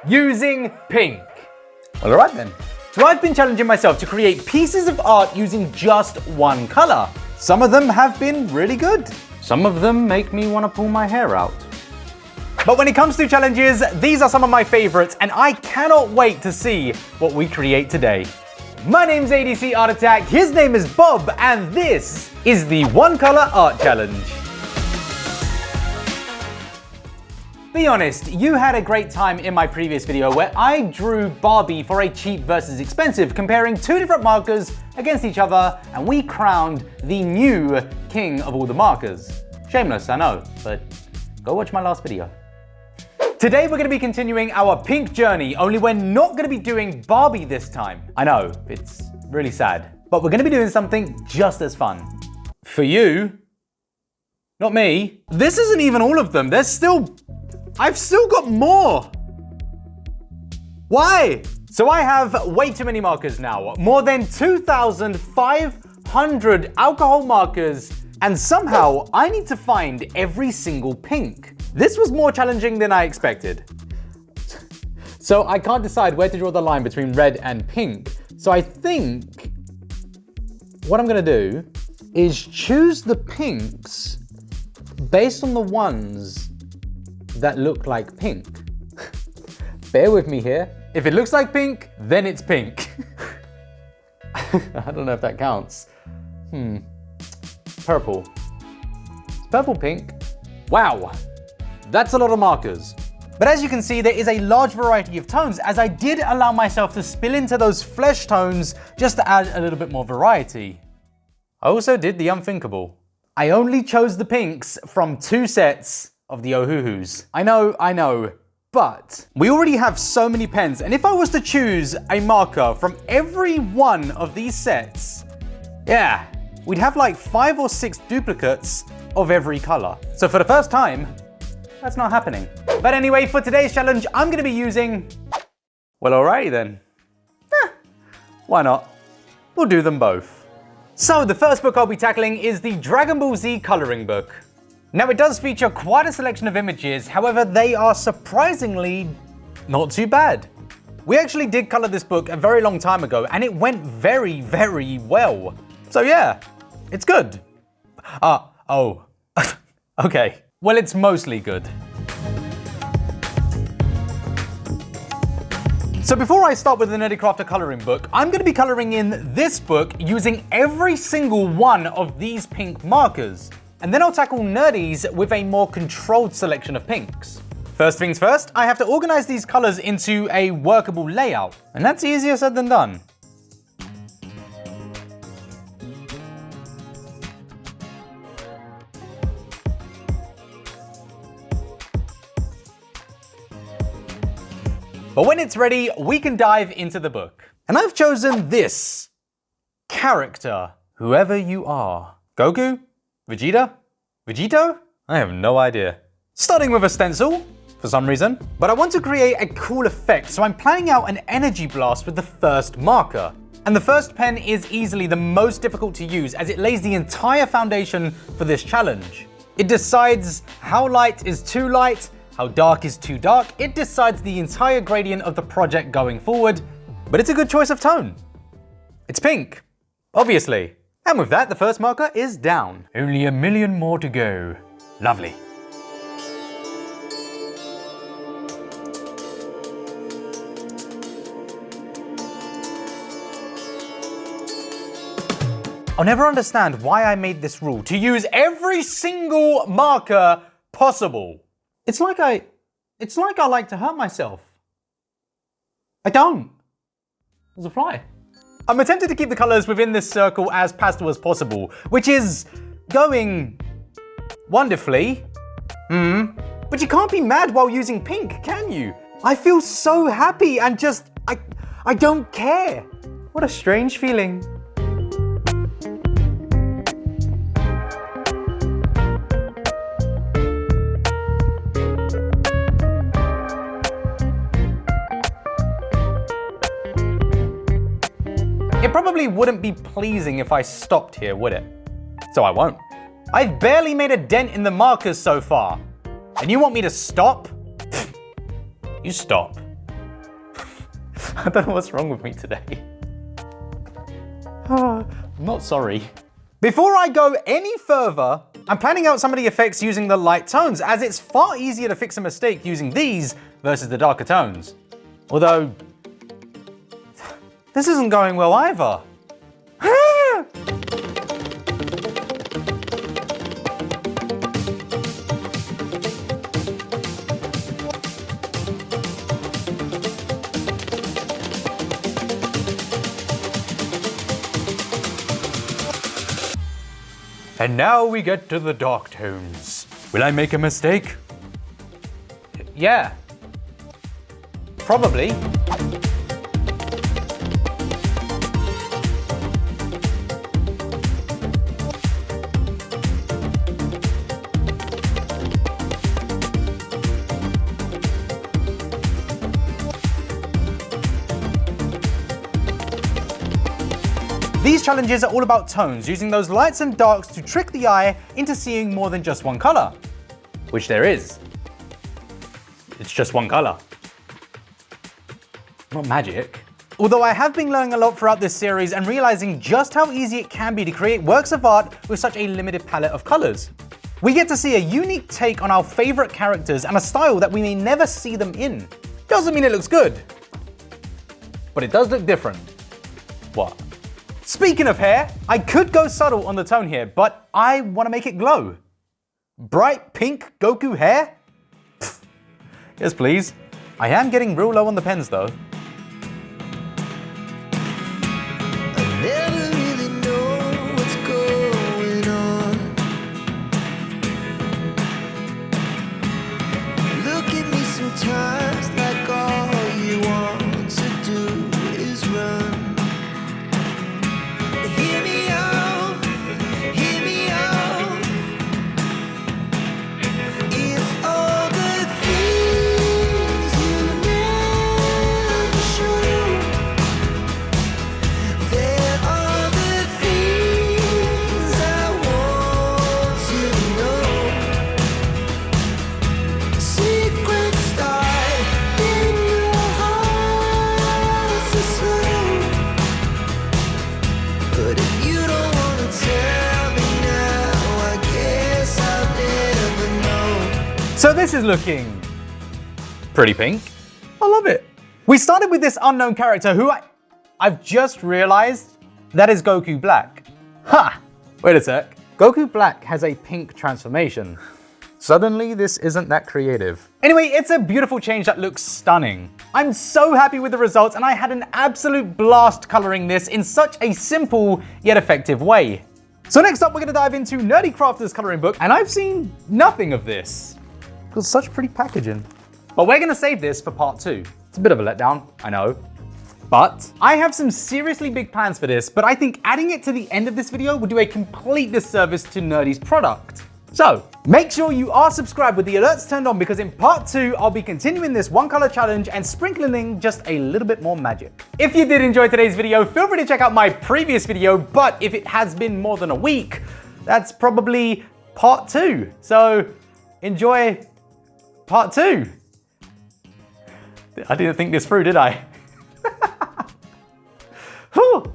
using pink. Well, all right then. So I've been challenging myself to create pieces of art using just one color. Some of them have been really good. Some of them make me want to pull my hair out. But when it comes to challenges, these are some of my favorites, and I cannot wait to see what we create today. My name's ADCArtAttack, his name is Bob, and this is the One Color Art Challenge. Be honest, you had a great time in my previous video where I drew Barbie for a cheap versus expensive, comparing two different markers against each other, and we crowned the new king of all the markers. Shameless, I know, but go watch my last video. Today we're going to be continuing our pink journey, only we're not going to be doing Barbie this time. I know, it's really sad, but we're going to be doing something just as fun. For you, not me. This isn't even all of them, I've still got more. Why? So I have way too many markers now, more than 2,500 alcohol markers, and somehow I need to find every single pink. This was more challenging than I expected. So I can't decide where to draw the line between red and pink. So I think what I'm gonna do is choose the pinks based on the ones that look like pink. Bear with me here. If it looks like pink, then it's pink. I don't know if that counts. Purple. Is purple pink? Wow. That's a lot of markers. But as you can see, there is a large variety of tones, as I did allow myself to spill into those flesh tones just to add a little bit more variety. I also did the unthinkable. I only chose the pinks from 2 sets of the Ohuhus. I know, but we already have so many pens, and if I was to choose a marker from every one of these sets, yeah, we'd have like 5 or 6 duplicates of every color. So for the first time, that's not happening. But anyway, for today's challenge, I'm gonna be using, well, alrighty then. Why not? We'll do them both. So the first book I'll be tackling is the Dragonball Z coloring book. Now it does feature quite a selection of images, however, they are surprisingly not too bad. We actually did color this book a very long time ago, and it went very, very well. So yeah, it's good. Oh, okay. Well, it's mostly good. So before I start with the Nerdy Crafter coloring book, I'm going to be coloring in this book using every single one of these pink markers. And then I'll tackle Nerdy's with a more controlled selection of pinks. First things first, I have to organize these colors into a workable layout. And that's easier said than done. But when it's ready, we can dive into the book. And I've chosen this character, whoever you are. Goku? Vegeta? Vegito? I have no idea. Starting with a stencil, for some reason. But I want to create a cool effect, so I'm planning out an energy blast with the first marker. And the first pen is easily the most difficult to use, as it lays the entire foundation for this challenge. It decides how light is too light, how dark is too dark. It decides the entire gradient of the project going forward, but it's a good choice of tone. It's pink, obviously. And with that, the first marker is down. Only 1 million more to go. Lovely. I'll never understand why I made this rule to use every single marker possible. It's like I like to hurt myself. I don't. There's a fly. I'm attempting to keep the colors within this circle as pastel as possible, which is going wonderfully. But you can't be mad while using pink, can you? I feel so happy and just, I don't care. What a strange feeling. It probably wouldn't be pleasing if I stopped here, would it? So I won't. I've barely made a dent in the markers so far. And you want me to stop? You stop. I don't know what's wrong with me today. I'm not sorry. Before I go any further, I'm planning out some of the effects using the light tones, as it's far easier to fix a mistake using these versus the darker tones. Although, this isn't going well either. And now we get to the dark tones. Will I make a mistake? Yeah. Probably. These challenges are all about tones, using those lights and darks to trick the eye into seeing more than just one color. Which there is. It's just one color. Not magic. Although I have been learning a lot throughout this series and realizing just how easy it can be to create works of art with such a limited palette of colors. We get to see a unique take on our favorite characters and a style that we may never see them in. Doesn't mean it looks good, but it does look different. What? Speaking of hair, I could go subtle on the tone here, but I want to make it glow. Bright pink Goku hair? Pfft. Yes, please. I am getting real low on the pens though. I never really know what's going on. Look at me sometimes like all you want to do is run. Hear me out, hear me out. If all the things you never show, there are the things I want to know. Secrets start in your heart so slow. But if you don't want to tell me now, I guess I'll never know. So this is looking pretty pink. I love it. We started with this unknown character who I've just realized that is Goku Black. Ha! Wait a sec. Goku Black has a pink transformation. Suddenly, this isn't that creative. Anyway, it's a beautiful change that looks stunning. I'm so happy with the results, and I had an absolute blast coloring this in such a simple yet effective way. So next up, we're gonna dive into Nerdy Crafter's coloring book, and I've seen nothing of this. Got such pretty packaging. But we're gonna save this for part 2. It's a bit of a letdown, I know. But I have some seriously big plans for this, but I think adding it to the end of this video would do a complete disservice to Nerdy's product. So, make sure you are subscribed with the alerts turned on, because in part 2, I'll be continuing this one color challenge and sprinkling in just a little bit more magic. If you did enjoy today's video, feel free to check out my previous video, but if it has been more than a week, that's probably part 2. So, enjoy part 2. I didn't think this through, did I?